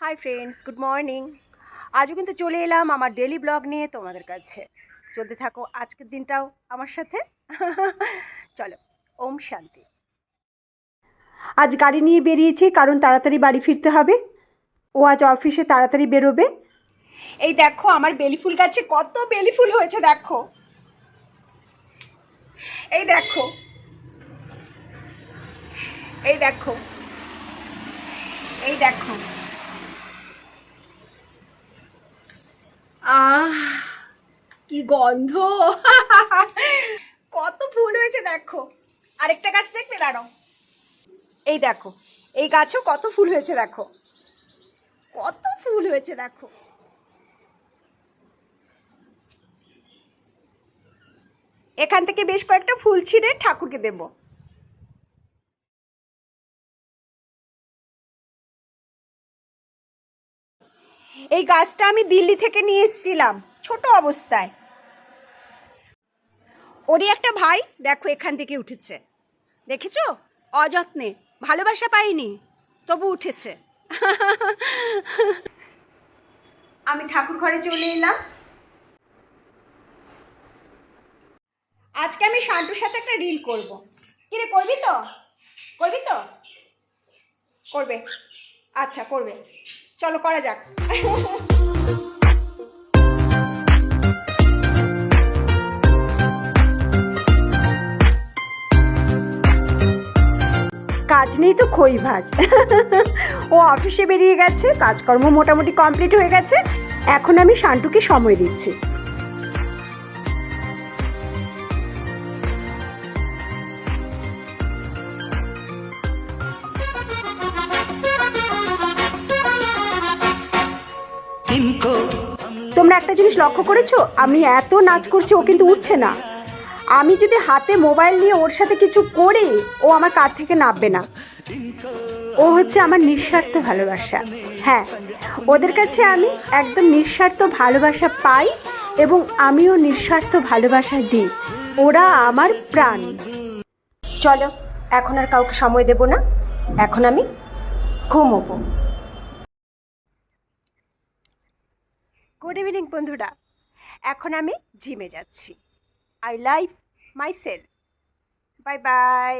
Hi friends, good morning. আজও কিন্তু চলে এলাম আমার ডেলি ব্লগ নিয়ে তোমাদের কাছে। চলতে থাকো আজকের দিনটাও আমার সাথে। চলো, ওম শান্তি। আজ গাড়ি নিয়ে বেরিয়েছি কারণ তাড়াতাড়ি বাড়ি ফিরতে হবে। ও আজ অফিসে তাড়াতাড়ি বেরোবে। এই দেখো আমার বেলি ফুল গাছে কত বেলি ফুল হয়েছে, দেখো। এই দেখো, এই দেখো, এই দেখো। আহ, কি গন্ধ! কত ফুল হয়েছে দেখো। আরেকটা গাছ দেখবে, দাঁড়াও। এই দেখো, এই গাছেও কত ফুল হয়েছে দেখো, কত ফুল হয়েছে দেখো। এখান থেকে বেশ কয়েকটা ফুল ছিঁড়ে ঠাকুরকে দেব। এই গাছটা আমি দিল্লি থেকে নিয়ে এসেছিলাম ছোট অবস্থায়। ওরই একটা ভাই দেখো এখান থেকে উঠেছে, দেখেছো? অযত্নে, ভালোবাসা পাইনি, তবু উঠেছে। আমি ঠাকুর ঘরে চলে এলাম। আজকে আমি শান্তুর সাথে একটা রিল করব। কিরে, করবি তো? করবি তো? করবে? আচ্ছা, করবে। চলো করা যাক। কাজ নেই তো খই ভাজ। ও অফিসে বেরিয়ে গেছে, কাজকর্ম মোটামুটি কমপ্লিট হয়ে গেছে। এখন আমি শান্তুকে সময় দিচ্ছি। তোমরা একটা জিনিস লক্ষ্য করেছো? আমি এত নাচ করছি, ও কিন্তু উঠছে না। আমি যদি হাতে মোবাইল নিয়ে ওর সাথে কিছু করি, ও আমার কাঁধ থেকে নামবে না। ও হচ্ছে আমার নিঃস্বার্থ ভালোবাসা। হ্যাঁ, ওদের কাছে আমি একদম নিঃস্বার্থ ভালোবাসা পাই এবং আমিও নিঃস্বার্থ ভালোবাসা দিই। ওরা আমার প্রাণ। চলো, এখন আর কাউকে সময় দেব না, এখন আমি ঘুমোবো। গুড ইভিনিং বন্ধুরা, এখন আমি জিমে যাচ্ছি। I love my self. Bye bye.